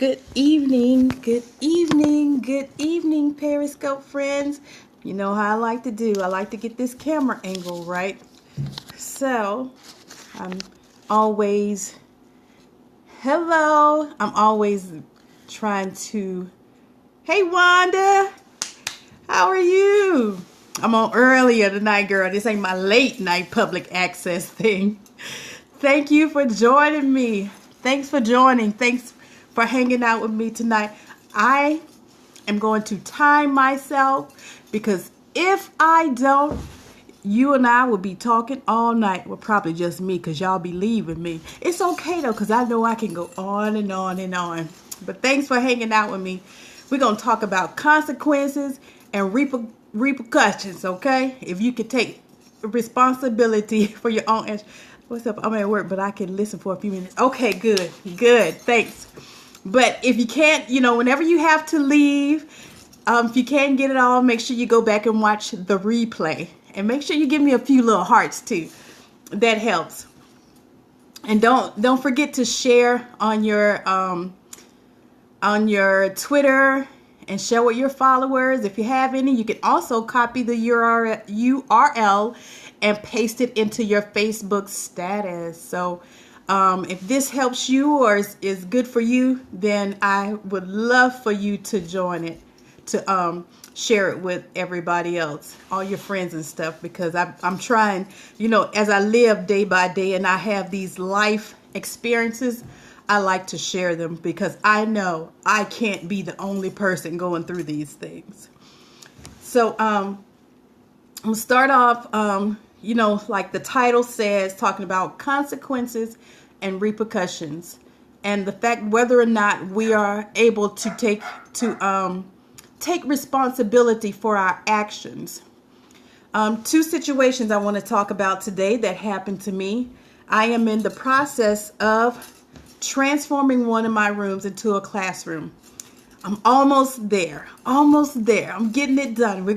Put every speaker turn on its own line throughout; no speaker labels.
Good evening, Periscope friends. You know how I like to do. I like to get this camera angle right. So, I'm always, hello. I'm always trying to, hey Wanda, how are you? I'm on earlier tonight, girl. This ain't my late night public access thing. Thank you for joining me. Thanks for joining. Thanks for hanging out with me tonight. I am going to time myself because if I don't, you and I will be talking all night. Well, probably just me because y'all be leaving me. It's okay though because I know I can go on and on and on. But thanks for hanging out with me. We're going to talk about consequences and repercussions, okay? If you could take responsibility for your own actions. What's up? I'm at work, but I can listen for a few minutes. Okay, good. Thanks. But if you can't, whenever you have to leave, if you can't get it all, make sure you go back and watch the replay. And make sure you give me a few little hearts too. That helps. And don't forget to share on your Twitter and share with your followers. If you have any, you can also copy the URL and paste it into your Facebook status. So if this helps you or is good for you, then I would love for you to join it, to share it with everybody else, all your friends and stuff, because I'm trying, as I live day by day and I have these life experiences, I like to share them because I know I can't be the only person going through these things. So I'm gonna start off, like the title says, talking about consequences and repercussions, and the fact whether or not we are able to take responsibility for our actions. Two situations I want to talk about today that happened to me. I am in the process of transforming one of my rooms into a classroom. I'm almost there. I'm getting it done.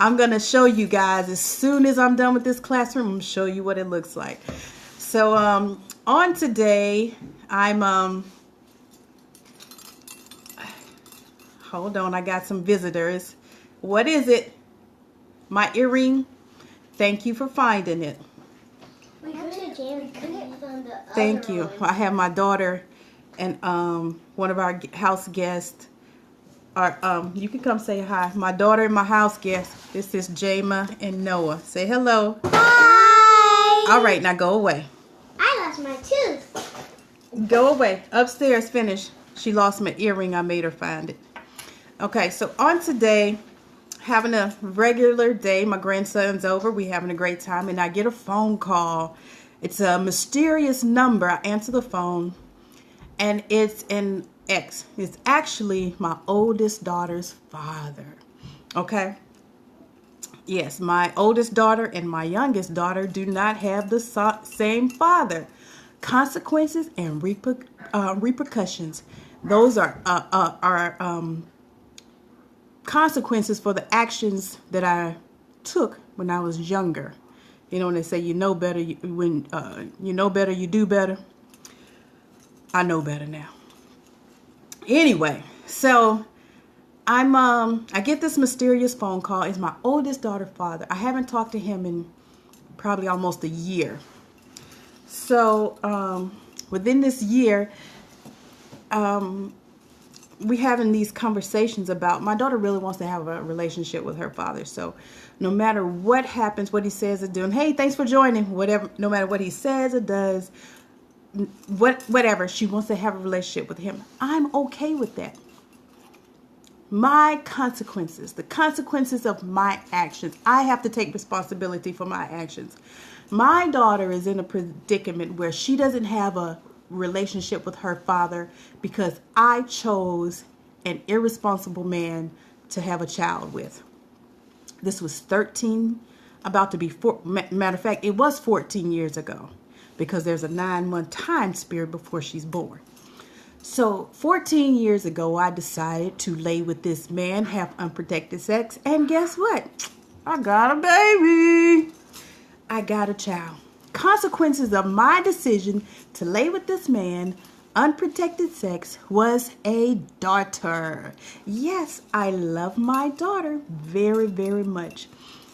I'm gonna show you guys as soon as I'm done with this classroom. I'm gonna show you what it looks like. So on today, I'm hold on, I got some visitors. What is it? My earring. Thank you for finding it. Thank you. I have my daughter and one of our house guests. You can come say hi. My daughter and my house guest. This is Jama and Noah. Say hello.
Hi.
All right, now go away.
I lost my tooth.
Go away. Upstairs, finish. She lost my earring. I made her find it. Okay, so on today, having a regular day. My grandson's over. We having a great time, and I get a phone call. It's a mysterious number. I answer the phone, and it's an ex. It's actually my oldest daughter's father. Okay? Yes, my oldest daughter and my youngest daughter do not have the same father. Consequences and repercussions. Those are consequences for the actions that I took when I was younger. When they say you know better, when you know better, you do better. I know better now. Anyway, so I get this mysterious phone call. It's my oldest daughter's father. I haven't talked to him in probably almost a year. So within this year, we having these conversations about my daughter really wants to have a relationship with her father. So no matter what happens, what he says or doing, hey, thanks for joining, whatever, no matter what he says or does, whatever, she wants to have a relationship with him. I'm okay with that. My consequences, the consequences of my actions, I have to take responsibility for my actions. My daughter is in a predicament where she doesn't have a relationship with her father because I chose an irresponsible man to have a child with. This was 13, about to be matter of fact, it was 14 years ago because there's a 9-month time period before she's born. So 14 years ago, I decided to lay with this man, have unprotected sex, and guess what? I got a baby. I got a child. Consequences of my decision to lay with this man unprotected sex was a daughter. Yes, I love my daughter very, very much.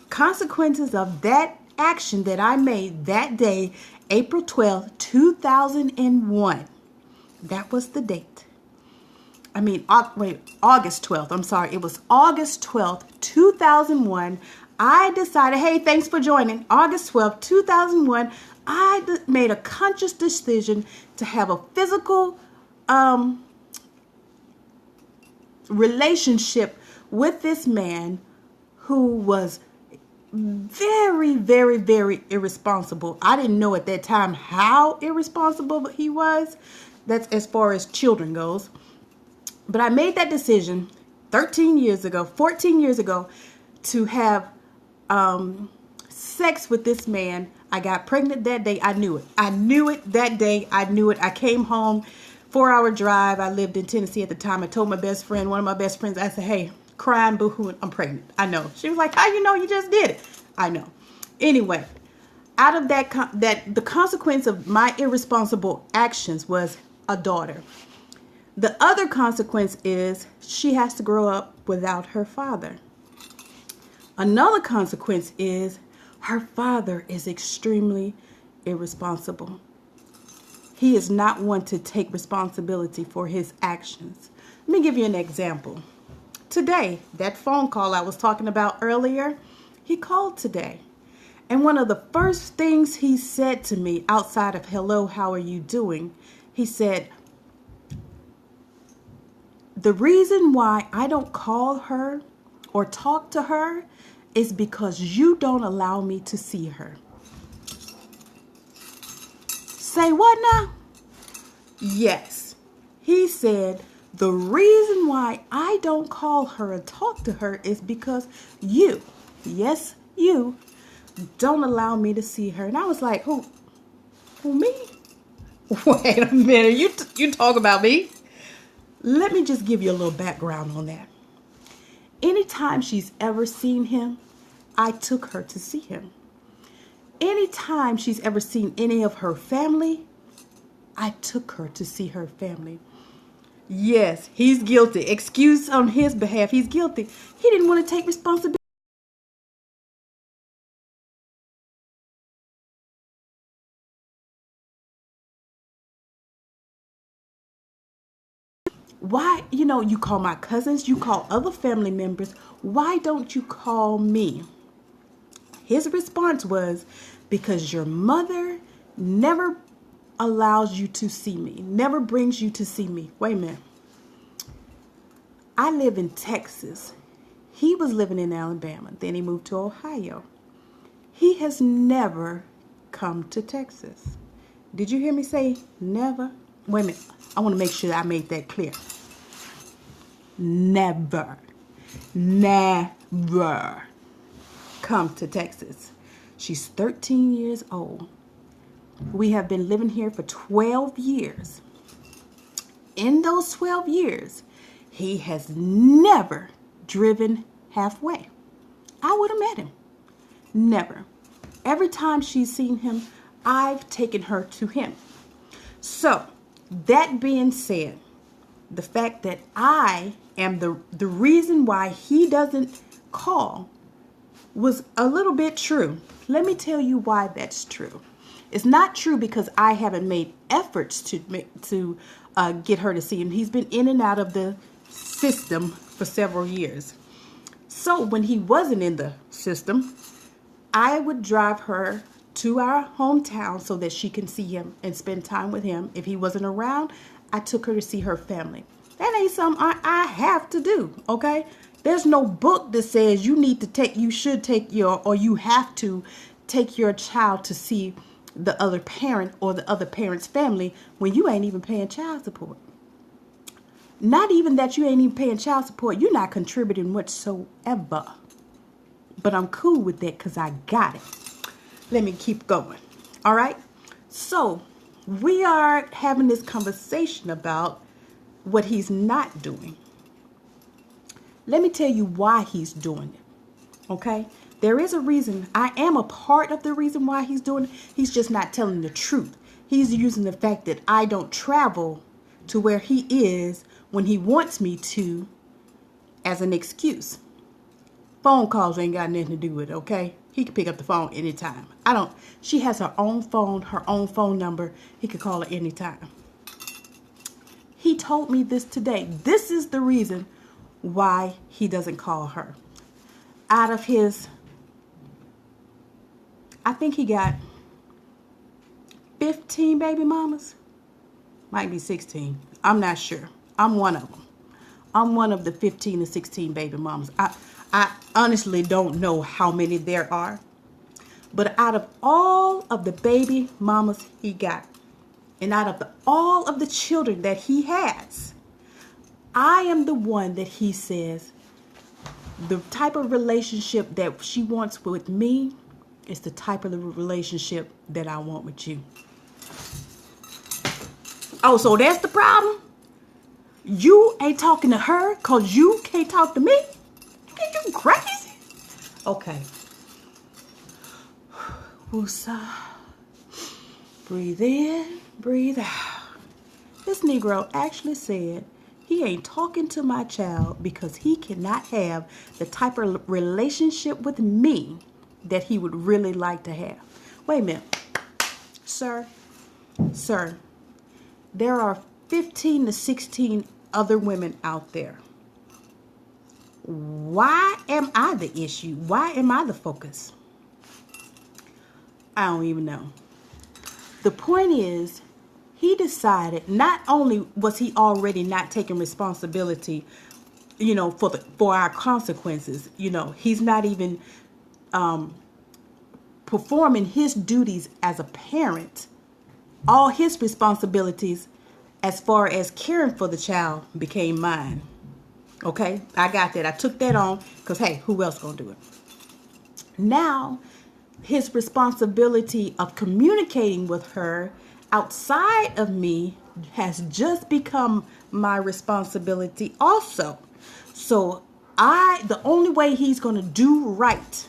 Consequences of that action that I made that day, April 12th, 2001. That was the date. August 12th. I'm sorry. It was August 12th, 2001. I decided, hey, thanks for joining. August 12th, 2001, made a conscious decision to have a physical relationship with this man who was very, very, very irresponsible. I didn't know at that time how irresponsible he was. That's as far as children goes. But I made that decision 14 years ago, to have sex with this man. I got pregnant that day. I knew it. I knew it that day. I knew it. I came home, 4-hour drive. I lived in Tennessee at the time. I told my best friend, one of my best friends, I said, hey, crying, boo-hooing, I'm pregnant. I know. She was like, how you know you just did it? I know. Anyway, out of the consequence of my irresponsible actions was a daughter. The other consequence is she has to grow up without her father. Another consequence is her father is extremely irresponsible. He is not one to take responsibility for his actions. Let me give you an example. Today, that phone call I was talking about earlier, he called today. And one of the first things he said to me outside of hello, how are you doing? He said, the reason why I don't call her or talk to her is because you don't allow me to see her. Say what now? Yes. He said, the reason why I don't call her or talk to her is because you, yes, you, don't allow me to see her. And I was like, who me? Wait a minute, you talk about me? Let me just give you a little background on that. Anytime she's ever seen him, I took her to see him. Anytime she's ever seen any of her family, I took her to see her family. Yes, he's guilty. Excuse on his behalf, he's guilty. He didn't want to take responsibility. Why, you call my cousins, you call other family members. Why don't you call me? His response was, because your mother never allows you to see me, never brings you to see me. Wait a minute. I live in Texas. He was living in Alabama. Then he moved to Ohio. He has never come to Texas. Did you hear me say never? Wait a minute. I want to make sure I made that clear. Never come to Texas. She's 13 years old. We have been living here for 12 years. In those 12 years, he has never driven halfway. I would have met him. Never. Every time she's seen him, I've taken her to him. So, that being said, the fact that I am the reason why he doesn't call was a little bit true. Let me tell you why that's true. It's not true because I haven't made efforts to get her to see him. He's been in and out of the system for several years. So when he wasn't in the system, I would drive her to our hometown so that she can see him and spend time with him. If he wasn't around, I took her to see her family. That ain't something I have to do, okay? There's no book that says you have to take your child to see the other parent or the other parent's family when you ain't even paying child support. Not even that you ain't even paying child support. You're not contributing whatsoever. But I'm cool with that because I got it. Let me keep going. All right? So we are having this conversation about what he's not doing. Let me tell you why he's doing it. Okay? There is a reason. I am a part of the reason why he's doing it. He's just not telling the truth. He's using the fact that I don't travel to where he is when he wants me to as an excuse. Phone calls ain't got nothing to do with it, okay? He can pick up the phone anytime. She has her own phone number. He could call her anytime. He told me this today. This is the reason why he doesn't call her. Out of his, I think he got 15 baby mamas. Might be 16. I'm not sure. I'm one of them. I'm one of the 15 to 16 baby mamas. I honestly don't know how many there are. But out of all of the baby mamas he got, and out of all of the children that he has, I am the one that he says the type of relationship that she wants with me is the type of relationship that I want with you. Oh, so that's the problem? You ain't talking to her because you can't talk to me? Are you crazy? Okay. Woosah. Breathe in, breathe out. This Negro actually said he ain't talking to my child because he cannot have the type of relationship with me that he would really like to have. Wait a minute. Sir, there are 15 to 16 other women out there. Why am I the issue? Why am I the focus? I don't even know. The point is, he decided not only was he already not taking responsibility, for our consequences, he's not even performing his duties as a parent. All his responsibilities as far as caring for the child became mine. Okay, I got that. I took that on because, hey, who else gonna do it? Now, his responsibility of communicating with her outside of me has just become my responsibility also. So the only way he's gonna do right,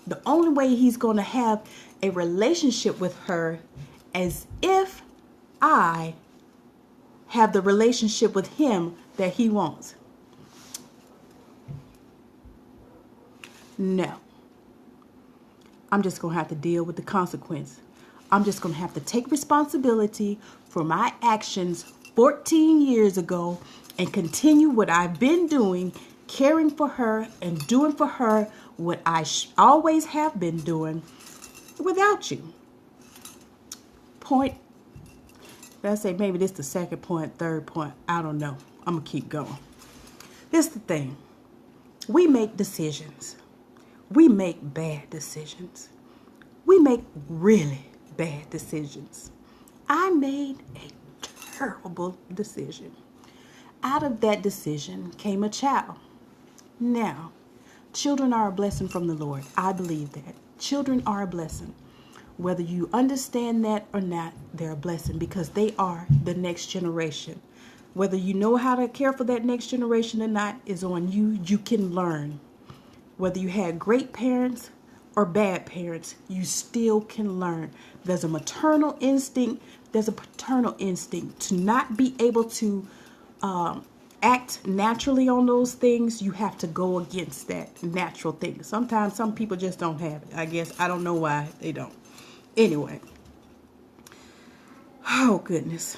the only way he's gonna have a relationship with her as if I have the relationship with him that he wants. No. I'm just going to have to deal with the consequence. I'm just going to have to take responsibility for my actions 14 years ago and continue what I've been doing, caring for her and doing for her what I always have been doing without you. Point. Let's say maybe this is the second point, third point. I don't know. I'm going to keep going. This is the thing. We make decisions. We make bad decisions. We make really bad decisions. I made a terrible decision. Out of that decision came a child. Now, children are a blessing from the Lord. I believe that. Children are a blessing. Whether you understand that or not, they're a blessing because they are the next generation. Whether you know how to care for that next generation or not is on you. You can learn. Whether you had great parents or bad parents, you still can learn. There's a maternal instinct. There's a paternal instinct. To not be able to act naturally on those things, you have to go against that natural thing. Sometimes some people just don't have it. I guess I don't know why they don't. Anyway. Oh, goodness.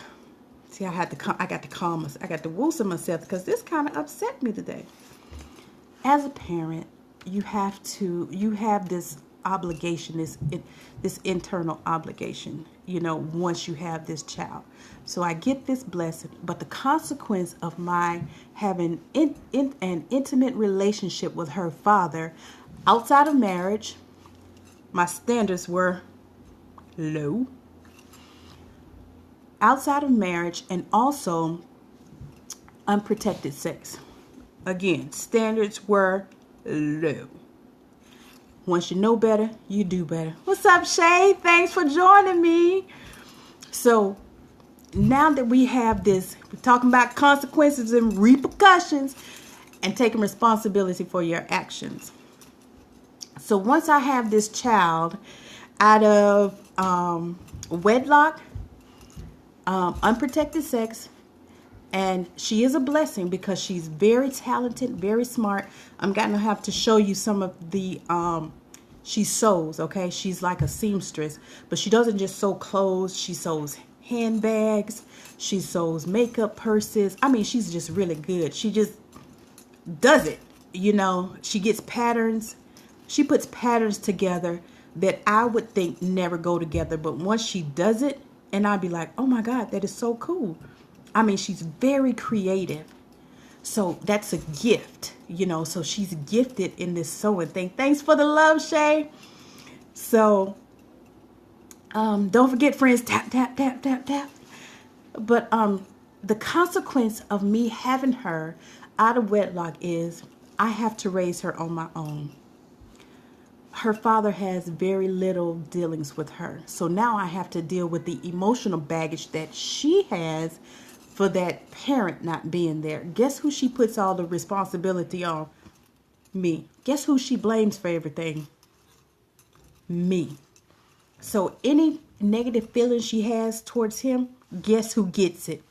See, I got to calm myself. I got to woosah myself because this kind of upset me today. As a parent, you have this obligation, this internal obligation, once you have this child. So I get this blessing, but the consequence of my having an intimate relationship with her father outside of marriage, my standards were low. Outside of marriage, and also unprotected sex. Again, standards were low. Once you know better, you do better. What's up, Shay? Thanks for joining me. So now that we have this, we're talking about consequences and repercussions and taking responsibility for your actions. So once I have this child out of wedlock, unprotected sex, And she is a blessing because she's very talented, very smart. I'm going to have to show you some of the, she sews, okay? She's like a seamstress, but she doesn't just sew clothes. She sews handbags. She sews makeup purses. I mean, she's just really good. She just does it. You know, she gets patterns. She puts patterns together that I would think never go together. But once she does it, and I'd be like, oh my God, that is so cool. I mean, she's very creative. So that's a gift, you know. So she's gifted in this sewing thing. Thanks for the love, Shay. So don't forget, friends, tap, tap, tap, tap, tap. But the consequence of me having her out of wedlock is I have to raise her on my own. Her father has very little dealings with her. So now I have to deal with the emotional baggage that she has for that parent not being there. Guess who she puts all the responsibility on? Me. Guess who she blames for everything? Me. So any negative feelings she has towards him, guess who gets it?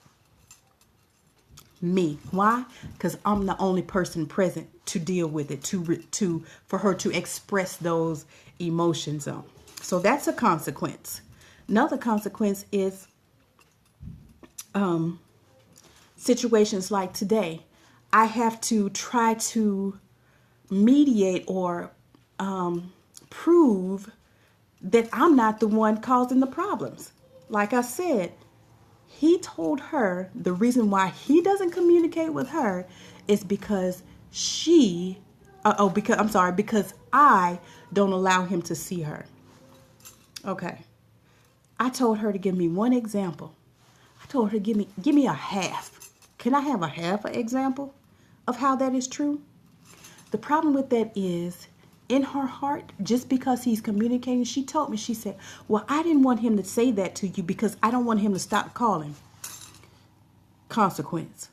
Me. Why? Because I'm the only person present to deal with it, for her to express those emotions on. So that's a consequence. Another consequence is situations like today. I have to try to mediate or prove that I'm not the one causing the problems. Like I said, he told her the reason why he doesn't communicate with her is because because I don't allow him to see her. Okay. I told her to give me one example. I told her give me a half. Can I have a half an example of how that is true? The problem with that is, in her heart, just because he's communicating, she told me, she said, well, I didn't want him to say that to you because I don't want him to stop calling. Consequence.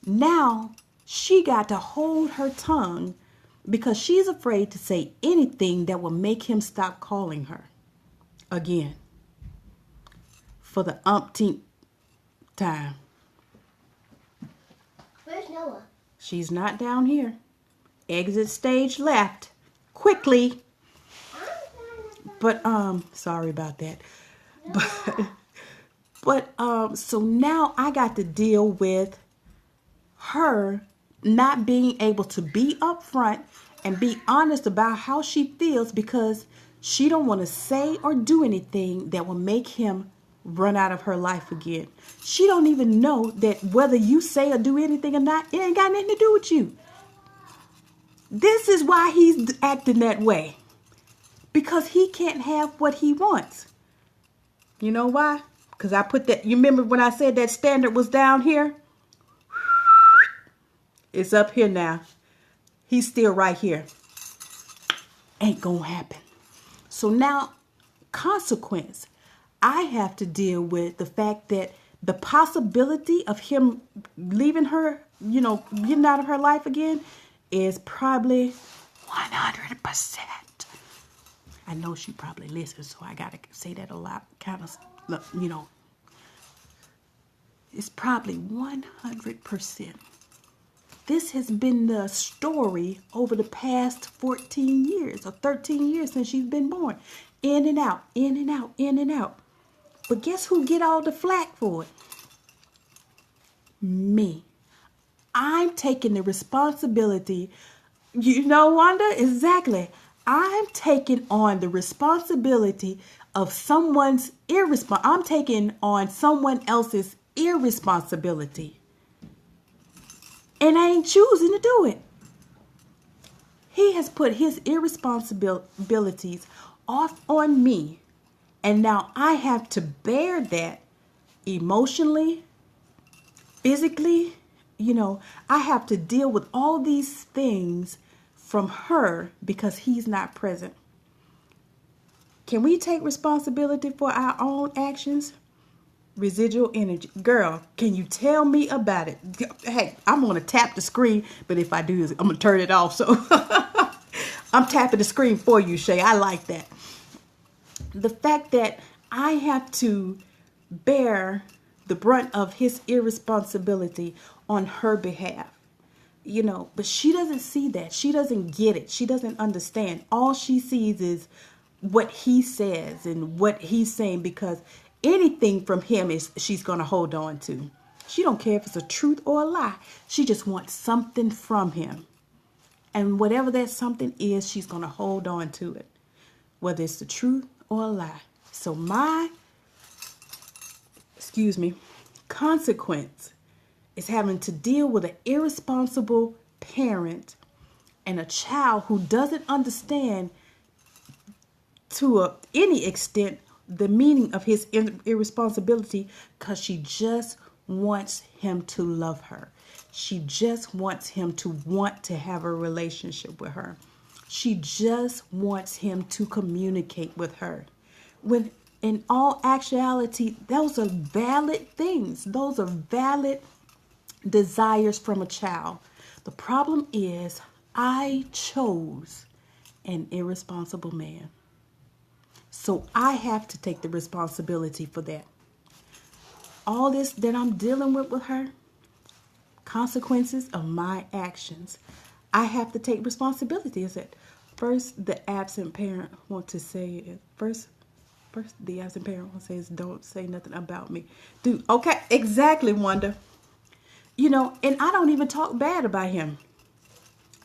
Now she got to hold her tongue because she's afraid to say anything that will make him stop calling her again for the umpteenth time.
Where's Noah?
She's not down here. Exit stage left. Quickly. But sorry about that. But so now I got to deal with her not being able to be upfront and be honest about how she feels because she don't want to say or do anything that will make him run out of her life again. She don't even know that whether you say or do anything or not, it ain't got nothing to do with you. This is why he's acting that way. Because he can't have what he wants. You know why? Because I put that, you remember when I said that standard was down here? It's up here now. He's still right here. Ain't gonna happen. So now, consequence. I have to deal with the fact that the possibility of him leaving her, you know, getting out of her life again is probably 100%. I know she probably listens, so I got to say that a lot, kind of, you know. It's probably 100%. This has been the story over the past 14 years or 13 years since she's been born. In and out, in and out, in and out. But guess who get all the flack for it? Me. I'm taking the responsibility. You know, Wanda, exactly. I'm taking on the responsibility of someone's I'm taking on someone else's irresponsibility. And I ain't choosing to do it. He has put his irresponsibilities off on me. And now I have to bear that emotionally, physically. You know, I have to deal with all these things from her because he's not present. Can we take responsibility for our own actions? Residual energy. Girl, can you tell me about it? Hey, I'm going to tap the screen, but if I do, I'm going to turn it off. So I'm tapping the screen for you, Shay. I like that. The fact that I have to bear the brunt of his irresponsibility on her behalf. But she doesn't see that. She doesn't get it. She doesn't understand. All she sees is what he says and what he's saying, because anything from him is she's going to hold on to. She don't care if it's a truth or a lie. She just wants something from him. And whatever that something is, she's going to hold on to it, whether it's the truth or a lie. So my, consequence is having to deal with an irresponsible parent and a child who doesn't understand to any extent the meaning of his irresponsibility, because she just wants him to love her. She just wants him to want to have a relationship with her. She just wants him to communicate with her. When in all actuality, those are valid things. Those are valid desires from a child. The problem is I chose an irresponsible man. So I have to take the responsibility for that. All this that I'm dealing with her, consequences of my actions. I have to take responsibility. Is it first the absent parent want to say it first the absent parent wants to say is don't say nothing about me. Dude, okay, exactly, Wanda. And I don't even talk bad about him.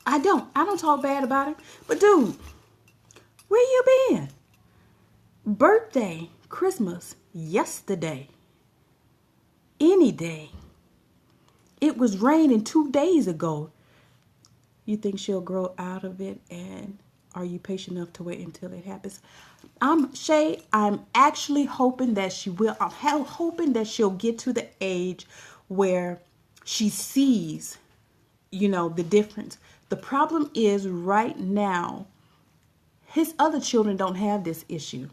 I don't talk bad about him. But dude, where you been? Birthday, Christmas, yesterday. Any day. It was raining 2 days ago. You think she'll grow out of it? And are you patient enough to wait until it happens? Shay, I'm actually hoping that she will. I'm hoping that she'll get to the age where she sees, the difference. The problem is right now, his other children don't have this issue.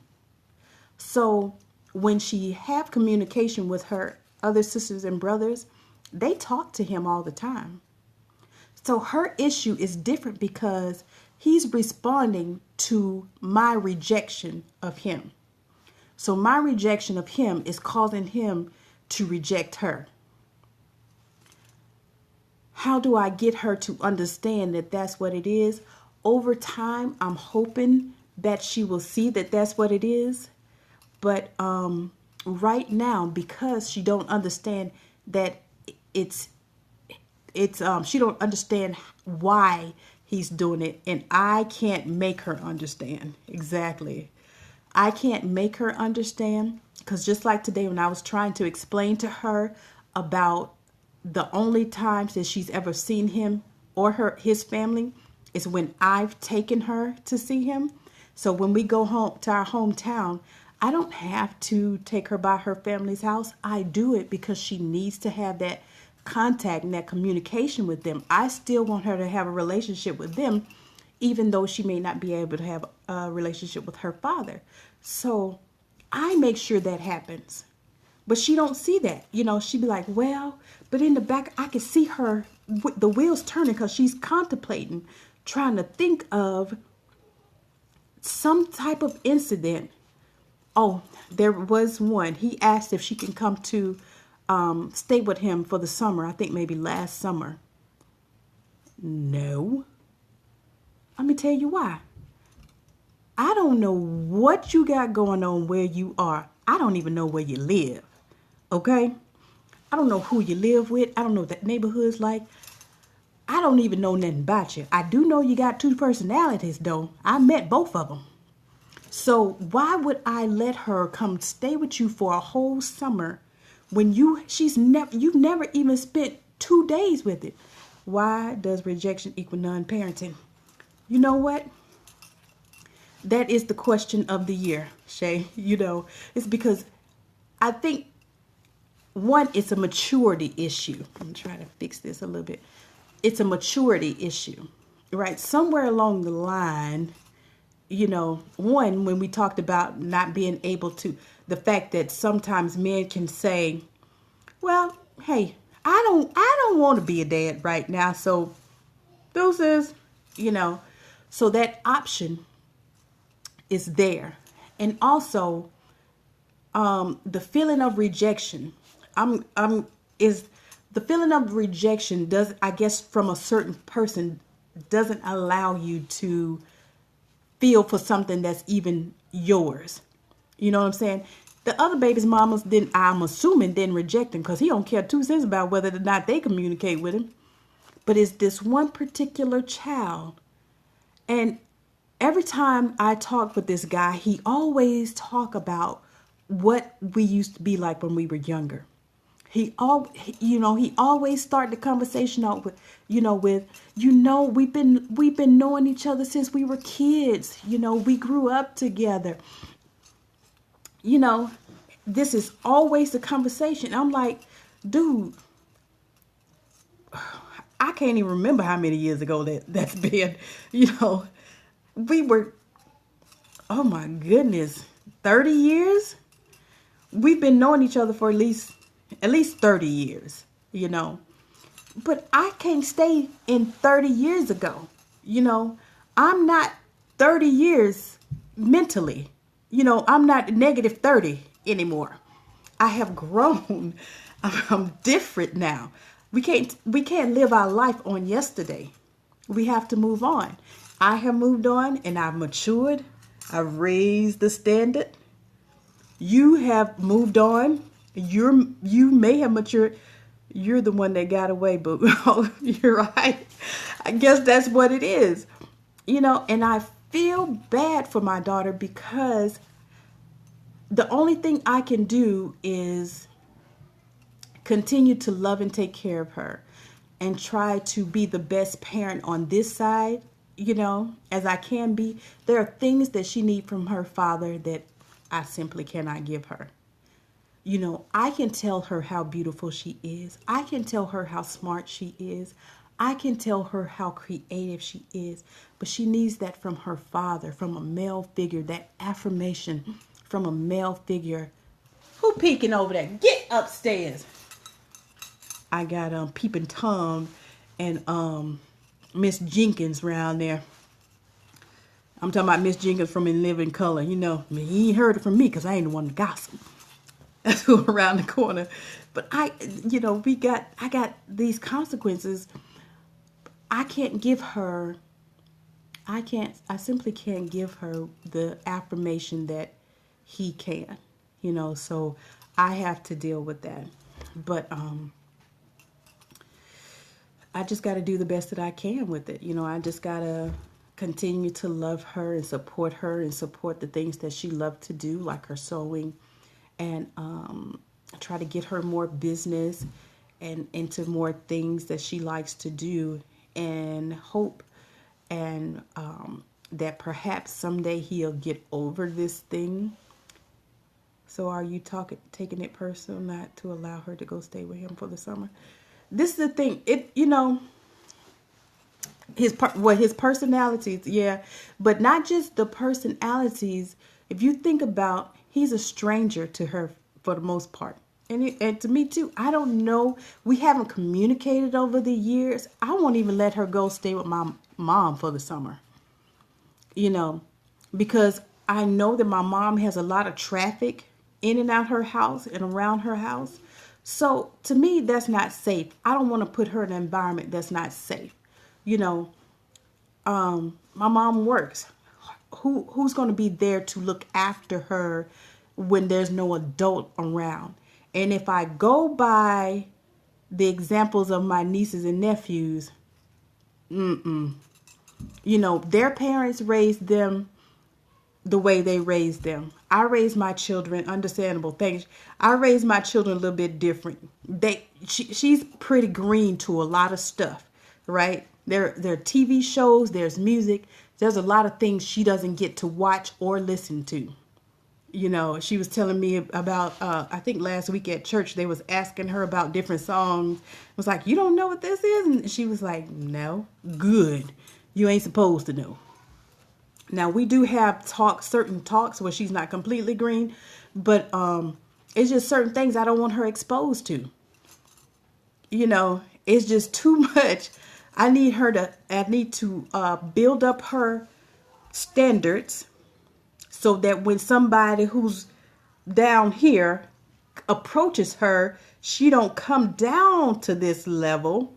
So when she have communication with her other sisters and brothers, they talk to him all the time. So her issue is different because he's responding to my rejection of him. So my rejection of him is causing him to reject her. How do I get her to understand that that's what it is? Over time, I'm hoping that she will see that that's what it is. But right now, because she don't understand that she don't understand why he's doing it, and I can't make her understand. Exactly. I can't make her understand, because just like today when I was trying to explain to her about the only times that she's ever seen him or his family is when I've taken her to see him. So when we go home to our hometown, I don't have to take her by her family's house. I do it because she needs to have that contact and that communication with them. I still want her to have a relationship with them, even though she may not be able to have a relationship with her father. So I make sure that happens. But she don't see that. She'd be like, well, but in the back, I can see her, the wheels turning, because she's contemplating, trying to think of some type of incident. Oh, there was one. He asked if she can come to stay with him for the summer. I think maybe last summer. No. Let me tell you why. I don't know what you got going on where you are. I don't even know where you live. Okay? I don't know who you live with. I don't know what that neighborhood's like. I don't even know nothing about you. I do know you got 2 personalities, though. I met both of them. So why would I let her come stay with you for a whole summer when you've never even spent 2 days with it? Why does rejection equal non-parenting? You know what? That is the question of the year, Shay. It's because I think, one, it's a maturity issue. I'm trying to fix this a little bit. It's a maturity issue, right? Somewhere along the line, one, when we talked about not being able to, the fact that sometimes men can say, well, hey, I don't want to be a dad right now. So deuces, so that option is there. And also, the feeling of rejection. I'm is the feeling of rejection does, I guess, from a certain person doesn't allow you to feel for something that's even yours. You know what I'm saying? The other baby's mamas didn't, I'm assuming, didn't reject him because he don't care 2 cents about whether or not they communicate with him. But it's this one particular child. And every time I talk with this guy, he always talk about what we used to be like when we were younger. He always start the conversation out with, we've been knowing each other since we were kids. We grew up together. This is always the conversation. I'm like, dude, I can't even remember how many years ago that's been. We were, oh my goodness, 30 years? We've been knowing each other for at least 30 years, But I can't stay in 30 years ago. I'm not 30 years mentally. I'm not negative 30 anymore. I have grown. I'm different now. We can't live our life on yesterday. We have to move on. I have moved on and I've matured. I've raised the standard. You have moved on. You may have matured. You're the one that got away, but you're right. I guess that's what it is. And I feel bad for my daughter because the only thing I can do is continue to love and take care of her and try to be the best parent on this side, as I can be. There are things that she needs from her father that I simply cannot give her. I can tell her how beautiful she is. I can tell her how smart she is. I can tell her how creative she is. But she needs that from her father, from a male figure, that affirmation from a male figure. Who peeking over there? Get upstairs. I got Peeping Tom and Miss Jenkins around there. I'm talking about Miss Jenkins from In Living Color. He ain't heard it from me because I ain't the one to gossip. That's who around the corner. But I got these consequences. I simply can't give her the affirmation that he can, so I have to deal with that. But I just got to do the best that I can with it. I just got to continue to love her and support the things that she loved to do, like her sewing, and try to get her more business and into more things that she likes to do, and hope and that perhaps someday he'll get over this thing. So are you taking it personal not to allow her to go stay with him for the summer? This is the thing. His personalities, yeah, but not just the personalities. If you think about, he's a stranger to her for the most part. And to me too. I don't know. We haven't communicated over the years. I won't even let her go stay with my mom for the summer. Because I know that my mom has a lot of traffic in and out her house and around her house. So to me, that's not safe. I don't want to put her in an environment that's not safe. My mom works. Who's going to be there to look after her when there's no adult around? And if I go by the examples of my nieces and nephews, their parents raised them the way they raised them. I raised my children, understandable things. I raised my children a little bit different. She's pretty green to a lot of stuff, right? There are TV shows, there's music. There's a lot of things she doesn't get to watch or listen to. She was telling me about, I think last week at church, they was asking her about different songs. I was like, you don't know what this is? And she was like, no. Good. You ain't supposed to know. Now, we do have certain talks where she's not completely green, but it's just certain things I don't want her exposed to. It's just too much. I need to build up her standards so that when somebody who's down here approaches her, She don't come down to this level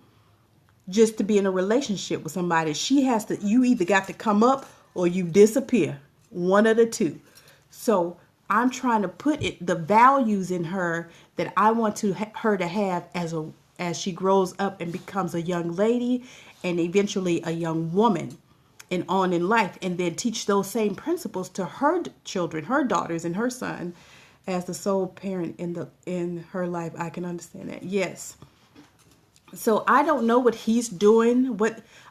just to be in a relationship with somebody. She has to, you either got to come up or you disappear. One of the two. So I'm trying to put the values in her that I want her to have as she grows up and becomes a young lady and eventually a young woman and on in life, and then teach those same principles to her children, her daughters and her son. As the sole parent in her life, I can understand that. Yes. So I don't know what he's doing.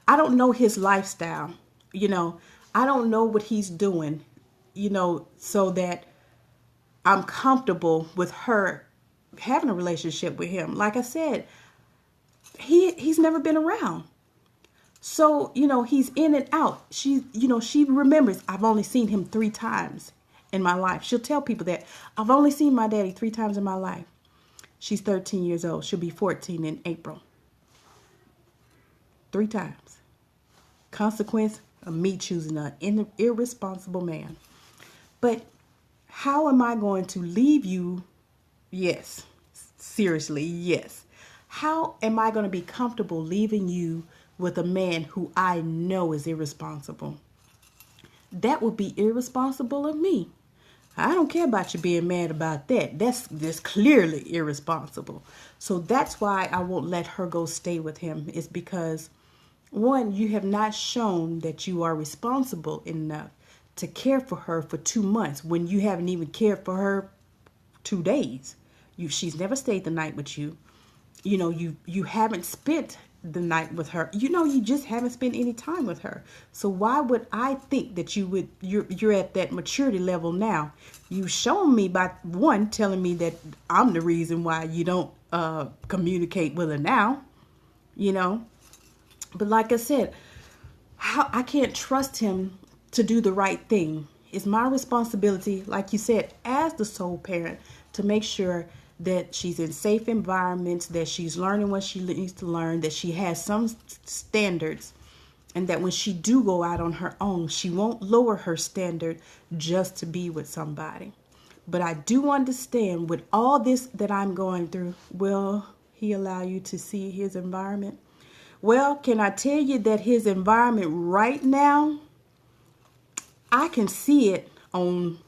I don't know his lifestyle. I don't know what he's doing, so that I'm comfortable with her having a relationship with him. Like I said, he's never been around. So, he's in and out. She remembers, I've only seen him 3 times in my life. She'll tell people that I've only seen my daddy 3 times in my life. She's 13 years old. She'll be 14 in April. 3 times. Consequence of me choosing an irresponsible man. But how am I going to leave you? Yes. Seriously, yes. How am I going to be comfortable leaving you with a man who I know is irresponsible? That would be irresponsible of me. I don't care about you being mad about that. That's clearly irresponsible. So that's why I won't let her go stay with him. It's because, one, you have not shown that you are responsible enough to care for her for 2 months when you haven't even cared for her 2 days. She's never stayed the night with you. You haven't spent the night with her. You just haven't spent any time with her. So why would I think that you're at that maturity level now? You've shown me by, one, telling me that I'm the reason why you don't communicate with her now. But like I said, I can't trust him to do the right thing. It's my responsibility, like you said, as the sole parent, to make sure that she's in safe environments, that she's learning what she needs to learn, that she has some standards, and that when she do go out on her own, she won't lower her standard just to be with somebody. But I do understand with all this that I'm going through, will he allow you to see his environment? Well, can I tell you that his environment right now, I can see it on,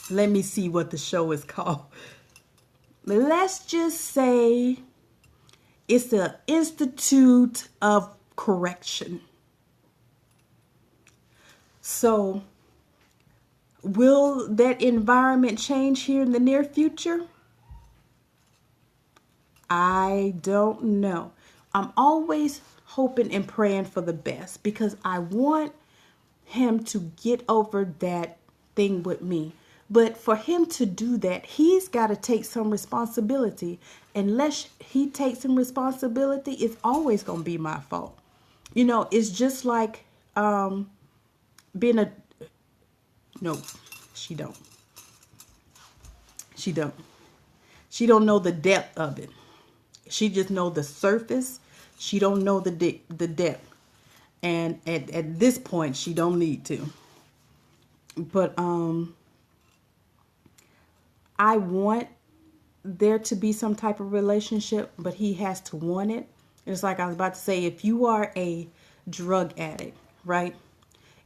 let me see what the show is called. Let's just say it's the Institute of Correction. So, will that environment change here in the near future? I don't know. I'm always hoping and praying for the best because I want him to get over that thing with me. But for him to do that, he's got to take some responsibility. Unless he takes some responsibility, it's always going to be my fault. It's just like being a... No, she don't. She don't. She don't know the depth of it. She just know the surface. She don't know the depth. And at this point, she don't need to. But I want there to be some type of relationship, but he has to want it. It's like I was about to say, if you are a drug addict, right?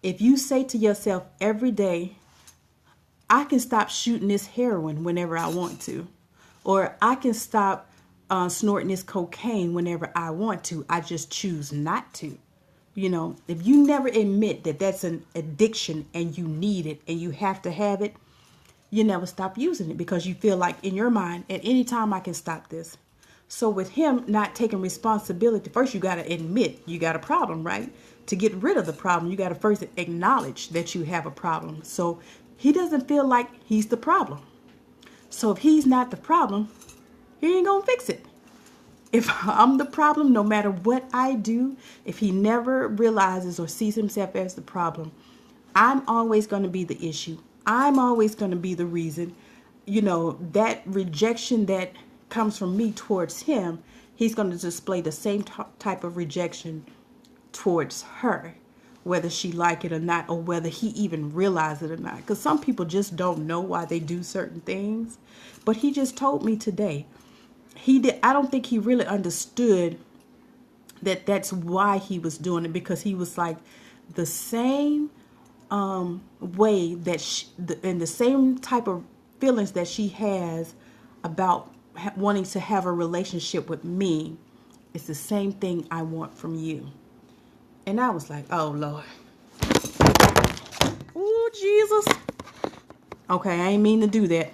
If you say to yourself every day, I can stop shooting this heroin whenever I want to, or I can stop snorting this cocaine whenever I want to, I just choose not to. If you never admit that that's an addiction and you need it and you have to have it, you never stop using it because you feel like in your mind, at any time I can stop this. So with him not taking responsibility, first you got to admit you got a problem, right? To get rid of the problem, you got to first acknowledge that you have a problem. So he doesn't feel like he's the problem. So if he's not the problem, he ain't gonna fix it. If I'm the problem, no matter what I do, if he never realizes or sees himself as the problem, I'm always going to be the issue. I'm always going to be the reason. That rejection that comes from me towards him, he's going to display the same type of rejection towards her, whether she like it or not, or whether he even realizes it or not. Because some people just don't know why they do certain things. But he just told me today I don't think he really understood that that's why he was doing it, because he was like the same way that and the same type of feelings that she has about wanting to have a relationship with me. It's the same thing I want from you. And I was like, oh Lord. Oh Jesus. Okay, I ain't mean to do that.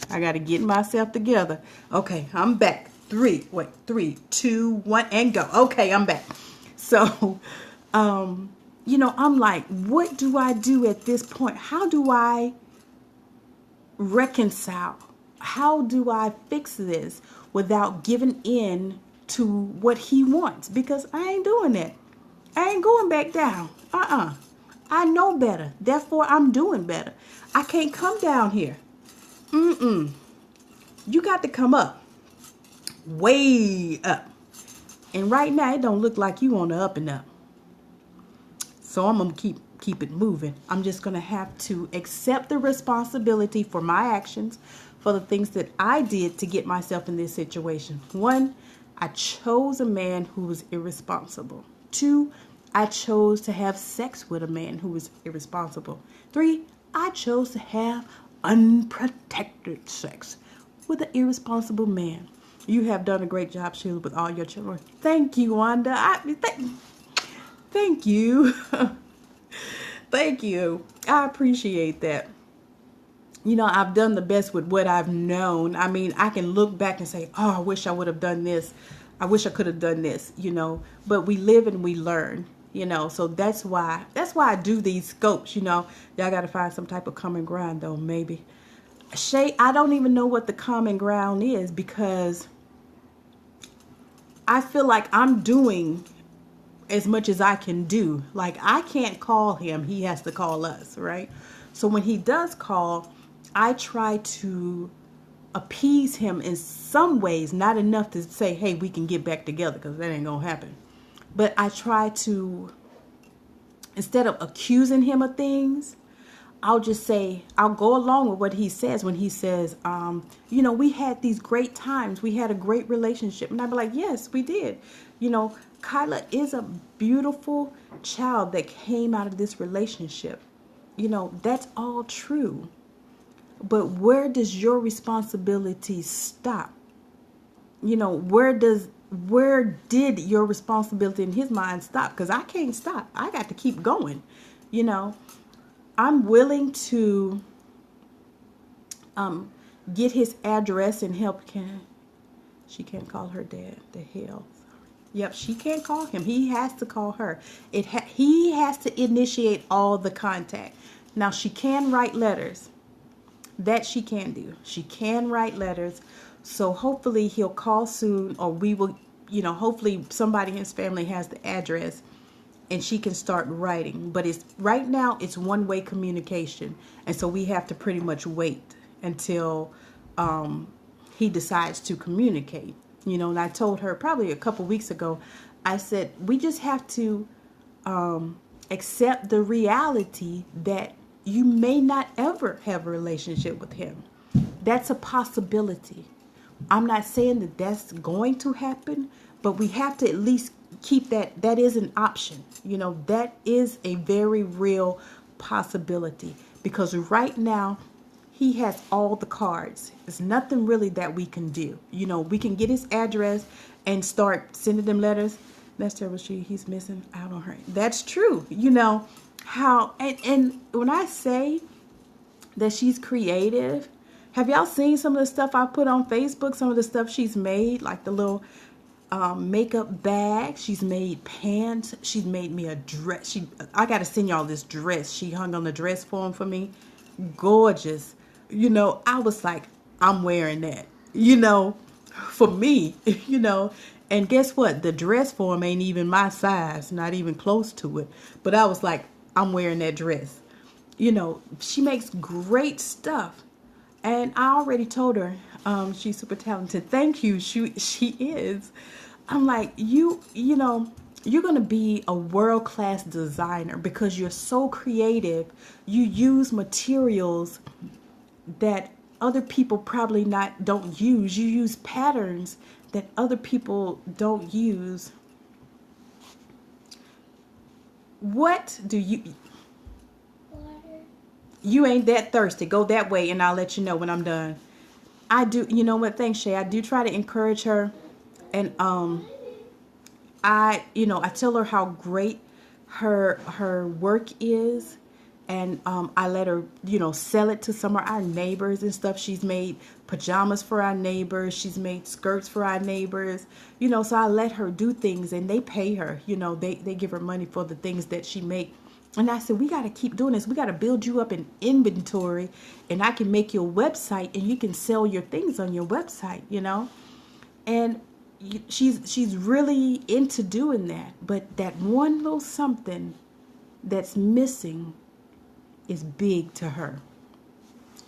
I got to get myself together. Okay, I'm back. 3, 2, 1, and go. Okay, I'm back. So, I'm like, what do I do at this point? How do I reconcile? How do I fix this without giving in to what he wants? Because I ain't doing that. I ain't going back down. I know better. Therefore, I'm doing better. I can't come down here. You got to come up. Way up. And right now, it don't look like you on the up and up. So I'm going to keep it moving. I'm just going to have to accept the responsibility for my actions, for the things that I did to get myself in this situation. 1, I chose a man who was irresponsible. 2, I chose to have sex with a man who was irresponsible. 3, I chose to have unprotected sex with an irresponsible man. You have done a great job, Sheila, with all your children. Thank you, Wanda. Thank you. Thank you. I appreciate that. I've done the best with what I've known. I mean, I can look back and say, oh, I wish I would have done this. I wish I could have done this, But we live and we learn, So that's why I do these scopes, Y'all got to find some type of common ground, though, maybe. Shay, I don't even know what the common ground is, because I feel like I'm doing as much as I can do. Like, I can't call him. He has to call us, right? So when he does call, I try to appease him in some ways, not enough to say, hey, we can get back together, because that ain't going to happen. But I try to, instead of accusing him of things, I'll just say, I'll go along with what he says when he says, we had these great times. We had a great relationship. And I'll be like, yes, we did. Kyla is a beautiful child that came out of this relationship. That's all true. But where does your responsibility stop? Where did your responsibility in his mind stop? Because I can't stop. I got to keep going. I'm willing to get his address and help. She can't call her dad. The hell. Yep, she can't call him. He has to call her. He has to initiate all the contact. Now, she can write letters. That she can do. She can write letters. So hopefully he'll call soon, or we will, hopefully somebody in his family has the address and she can start writing. But right now it's one-way communication. And so we have to pretty much wait until he decides to communicate. And I told her probably a couple weeks ago, I said, we just have to accept the reality that you may not ever have a relationship with him. That's a possibility. I'm not saying that that's going to happen, but we have to at least keep that is an option. That is a very real possibility, because right now he has all the cards. There's nothing really that we can do. We can get his address and start sending them letters. That's terrible. He's missing out on her. That's true. How, and when I say that she's creative, have y'all seen some of the stuff I put on Facebook? Some of the stuff she's made, like the little makeup bag. She's made pants. She's made me a dress. I got to send y'all this dress. She hung on the dress form for me. Gorgeous. I was like, I'm wearing that, for me, and guess what? The dress form ain't even my size, not even close to it. But I was like, I'm wearing that dress. She makes great stuff. And I already told her she's super talented. Thank you. She is. I'm like, you're going to be a world-class designer because you're so creative. You use materials that other people probably don't use. You use patterns that other people don't use. What do you...
Water.
You ain't that thirsty. Go that way and I'll let you know when I'm done. I do, you know what, thanks Shay. I do try to encourage her, and I tell her how great her work is, and I let her, sell it to some of our neighbors and stuff. She's made pajamas for our neighbors. She's made skirts for our neighbors. So I let her do things, and they pay her. They give her money for the things that she make. And I said, we got to keep doing this. We got to build you up in inventory, and I can make your website, and you can sell your things on your website, And she's really into doing that. But that one little something that's missing is big to her.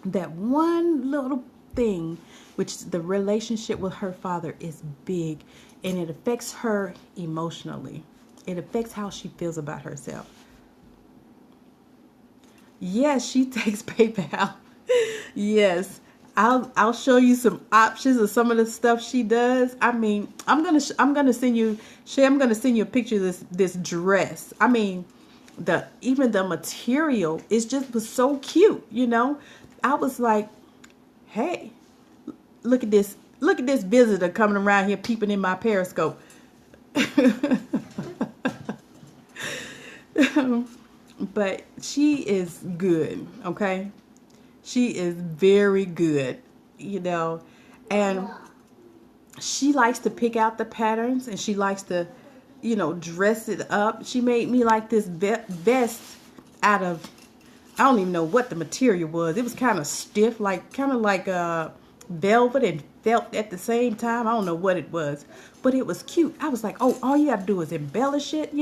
That one little thing, which the relationship with her father, is big, and it affects her emotionally. It affects how she feels about herself. Yes, she takes PayPal. Yes, I'll show you some options of some of the stuff she does. I mean, I'm gonna send you, Shay. I'm gonna send you a picture of this dress. I mean, even the material was so cute. I was like, hey, look at this visitor coming around here peeping in my Periscope. But she is good, okay? She is very good, and she likes to pick out the patterns, and she likes to, dress it up. She made me like this vest out of, I don't even know what the material was. It was kind of stiff, kind of like velvet and felt at the same time. I don't know what it was, but it was cute. I was like, oh, all you have to do is embellish it,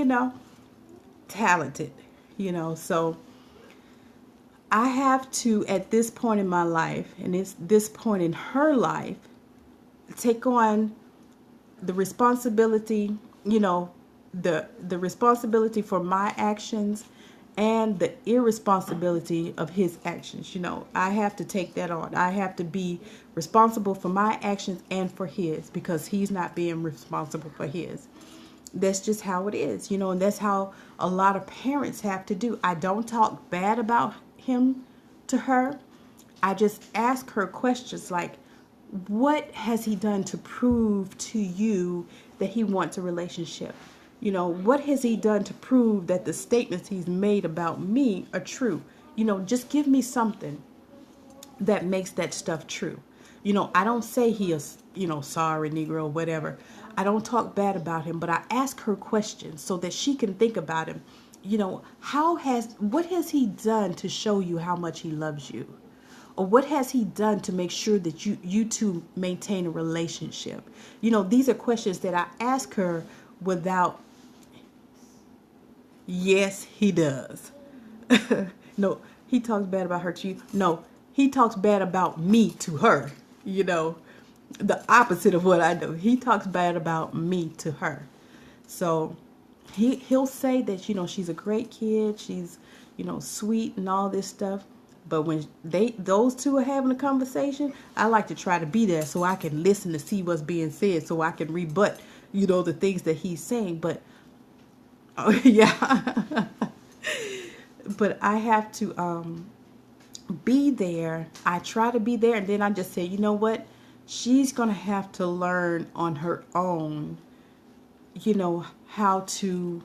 talented. So I have to, at this point in my life, and it's this point in her life, take on the responsibility, the responsibility for my actions and the irresponsibility of his actions. I have to take that on. I have to be responsible for my actions and for his, because he's not being responsible for his. That's just how it is, and that's how a lot of parents have to do. I don't talk bad about him to her. I just ask her questions like, what has he done to prove to you that he wants a relationship? What has he done to prove that the statements he's made about me are true? Just give me something that makes that stuff true. I don't say he is, sorry, Negro, whatever. I don't talk bad about him, but I ask her questions so that she can think about him. What has he done to show you how much he loves you? Or what has he done to make sure that you two maintain a relationship? These are questions that I ask her without, yes, he does. No, he talks bad about her to you. No, he talks bad about me to her. The opposite of what I do. He talks bad about me to her. So he'll say that, she's a great kid. She's, sweet and all this stuff. But when those two are having a conversation, I like to try to be there so I can listen to see what's being said, so I can rebut, the things that he's saying. But, yeah. But I have to be there. I try to be there, and then I just say, you know what? She's going to have to learn on her own, how to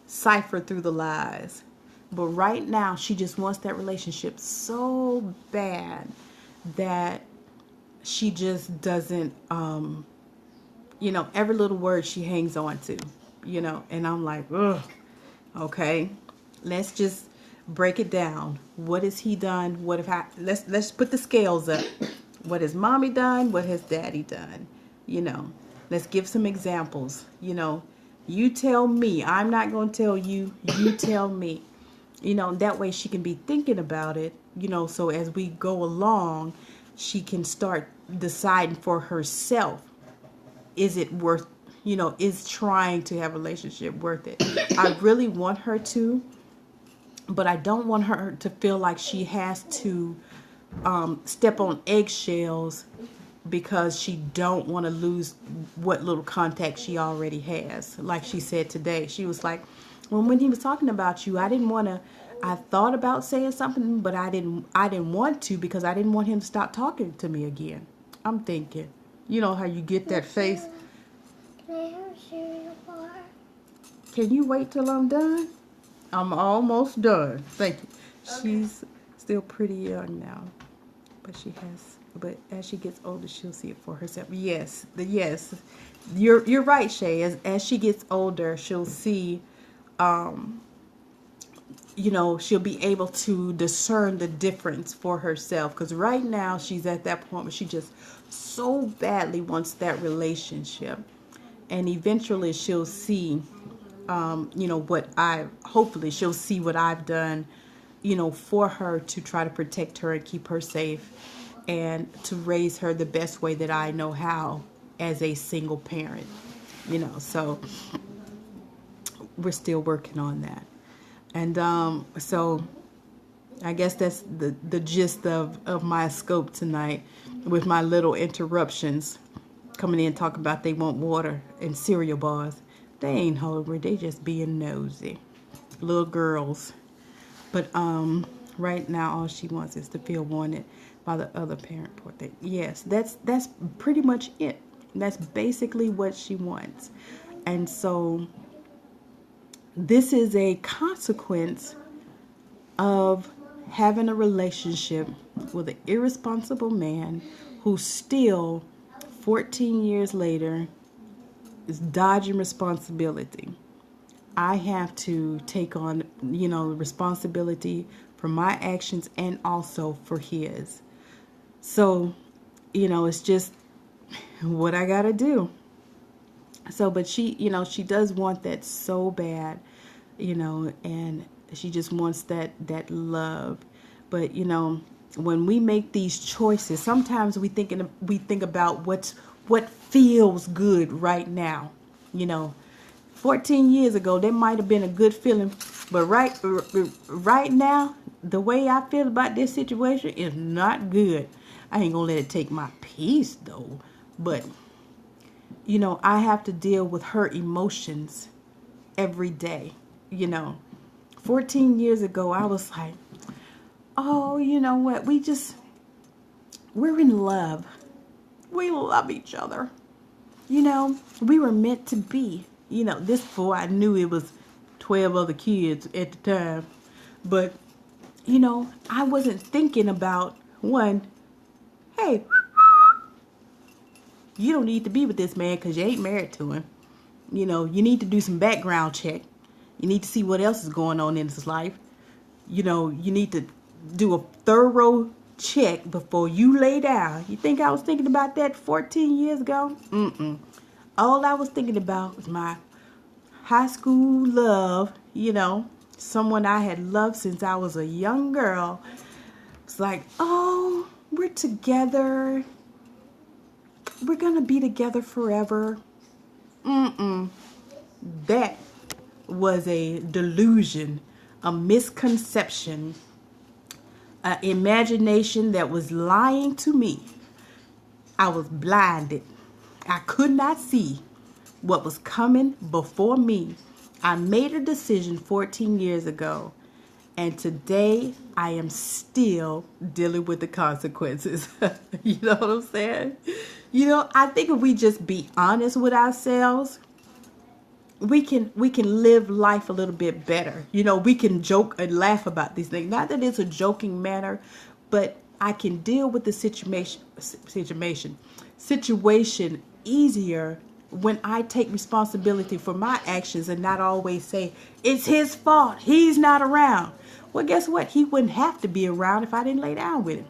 cipher through the lies. But right now, she just wants that relationship so bad that she just doesn't, every little word she hangs on to, and I'm like, ugh, okay, let's just break it down. What has he done? Let's put the scales up. What has mommy done? What has daddy done? Let's give some examples. You tell me. I'm not going to tell you. You tell me. That way she can be thinking about it, so as we go along, she can start deciding for herself, is it worth, is trying to have a relationship worth it? I really want her to, but I don't want her to feel like she has to step on eggshells because she don't want to lose what little contact she already has. Like she said today, she was like, well, when he was talking about you, I didn't want to. I thought about saying something, but I didn't want to because I didn't want him to stop talking to me again. I'm thinking, you know how you get that face.
Can I have a cereal bar?
Can you wait till I'm done? I'm almost done. Thank you.
Okay.
She's still pretty young now, but as she gets older, she'll see it for herself. Yes, you're right, Shay. As she gets older, she'll see, she'll be able to discern the difference for herself. Because right now, she's at that point where she just so badly wants that relationship, and eventually she'll see, hopefully she'll see what I've done, for her to try to protect her and keep her safe and to raise her the best way that I know how as a single parent, so we're still working on that. And so I guess that's the gist of my scope tonight, with my little interruptions coming in talking about they want water and cereal bars. They ain't hungry, they just being nosy. Little girls. But right now all she wants is to feel wanted by the other parent. Poor thing. Yes, that's pretty much it. That's basically what she wants. And so this is a consequence of having a relationship with an irresponsible man who still 14 years later is dodging responsibility. I have to take on, responsibility for my actions and also for his. So, it's just what I gotta do. So, but she does want that so bad, and she just wants that love. But, when we make these choices, sometimes we think about what feels good right now. 14 years ago, that might have been a good feeling, but right now, the way I feel about this situation is not good. I ain't gonna let it take my peace though, but I have to deal with her emotions every day. 14 years ago, I was like, oh, you know what? We're in love. We love each other. We were meant to be. This before I knew it was 12 other kids at the time. But, I wasn't thinking about, one, hey, you don't need to be with this man because you ain't married to him. You need to do some background check. You need to see what else is going on in his life. You need to do a thorough check before you lay down. You think I was thinking about that 14 years ago? All I was thinking about was my high school love, someone I had loved since I was a young girl. It's like, oh, we're together. We're going to be together forever. That was a delusion, a misconception, an imagination that was lying to me. I was blinded. I could not see what was coming before me. I made a decision 14 years ago, and today I am still dealing with the consequences. You know what I'm saying? I think if we just be honest with ourselves, we can live life a little bit better. We can joke and laugh about these things. Not that it's a joking manner, but I can deal with the situation easier when I take responsibility for my actions and not always say, it's his fault, he's not around. Well, guess what? He wouldn't have to be around if I didn't lay down with him.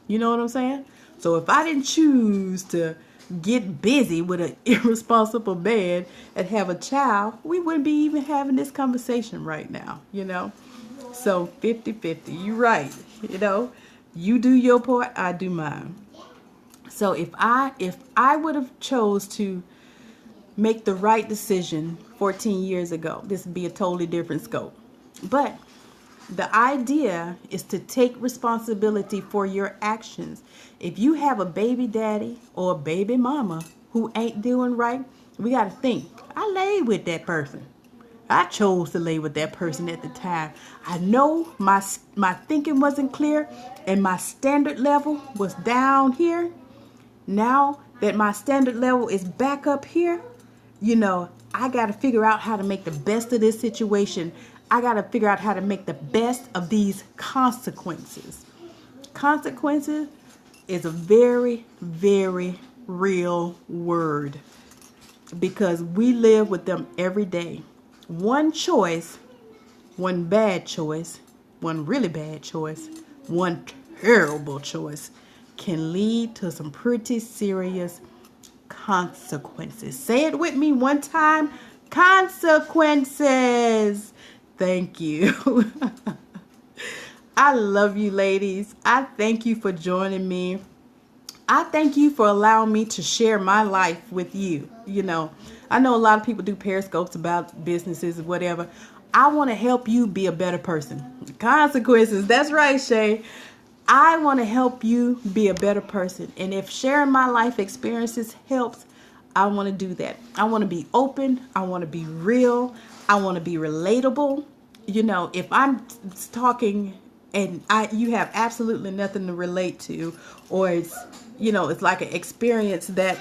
You know what I'm saying? So if I didn't choose to get busy with an irresponsible man and have a child, we wouldn't be even having this conversation right now, So 50-50, you're right. You do your part, I do mine. So if I would have chose to make the right decision 14 years ago, this would be a totally different scope. But The idea is to take responsibility for your actions. If you have a baby daddy or a baby mama who ain't doing right, we got to think, I laid with that person. I chose to lay with that person at the time. I know my thinking wasn't clear and my standard level was down here. Now that my standard level is back up here, I got to figure out how to make the best of this situation. I got to figure out how to make the best of these consequences. Consequences is a very, very real word because we live with them every day. One choice, one bad choice, one really bad choice, one terrible choice can lead to some pretty serious consequences. Say it with me one time. Consequences. Thank you. I love you, ladies. I thank you for joining me. I thank you for allowing me to share my life with you. I know a lot of people do periscopes about businesses or whatever. I want to help you be a better person. Consequences. That's right, Shay. I want to help you be a better person. And if sharing my life experiences helps, I want to do that. I want to be open. I want to be real. I want to be relatable. If I'm talking and you have absolutely nothing to relate to, or it's like an experience that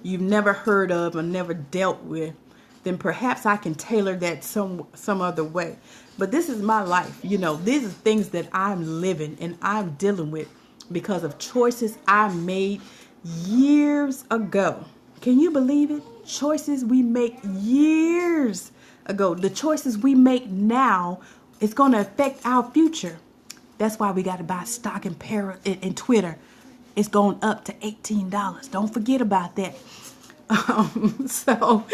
you've never heard of or never dealt with, then perhaps I can tailor that some other way. But this is my life. These are things that I'm living and I'm dealing with because of choices I made years ago. Can you believe it? Choices we make years ago. The choices we make now is going to affect our future. That's why we got to buy stock in Twitter. It's going up to $18. Don't forget about that. So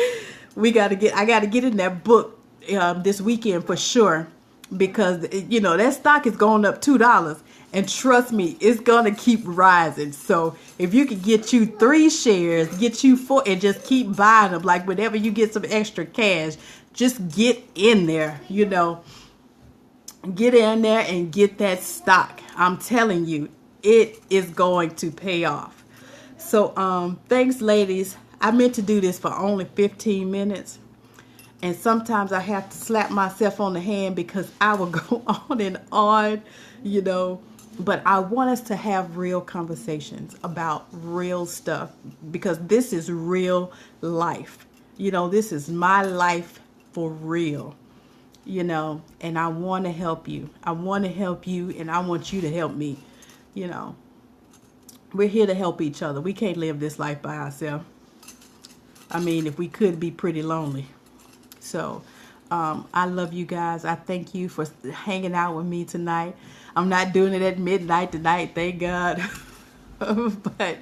I got to get in that book this weekend for sure, because that stock is going up $2, and trust me, it's gonna keep rising. So if you could get you 3 shares, get you 4, and just keep buying them, like whenever you get some extra cash, just get in there. Get in there and get that stock. I'm telling you, it is going to pay off. So thanks, ladies. I meant to do this for only 15 minutes. And sometimes I have to slap myself on the hand because I will go on and on, But I want us to have real conversations about real stuff, because this is real life. This is my life for real, and I want to help you. I want to help you, and I want you to help me. We're here to help each other. We can't live this life by ourselves. I mean, if we could, it'd be pretty lonely. So I love you guys. I thank you for hanging out with me tonight. I'm not doing it at midnight tonight, thank God. But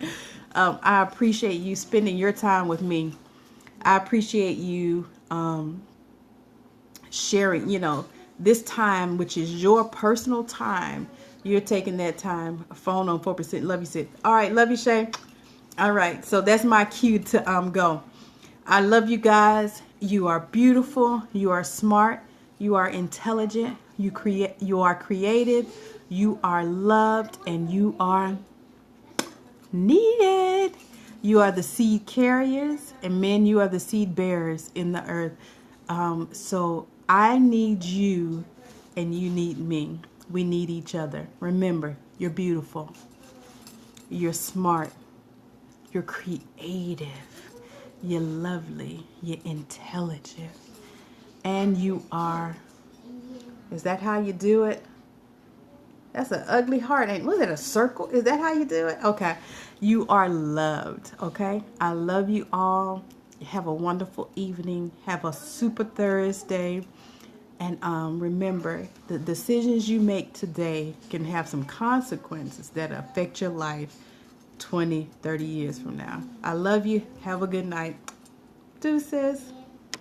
I appreciate you spending your time with me. I appreciate you sharing, this time, which is your personal time. You're taking that time. Phone on 4%. Love you, Sid. All right, love you, Shay. All right, so that's my cue to go. I love you guys. You are beautiful. You are smart. You are intelligent. You are creative. You are loved, and you are needed. You are the seed carriers, and men, you are the seed bearers in the earth. So I need you, and you need me. We need each other. Remember, you're beautiful. You're smart. You're creative. You're lovely. You're intelligent. And you are. Is that how you do it? That's an ugly heart. Was it a circle? Is that how you do it? Okay. You are loved. Okay. I love you all. Have a wonderful evening. Have a super Thursday. And remember, the decisions you make today can have some consequences that affect your life 20, 30 years from now. I love you. Have a good night. Deuces.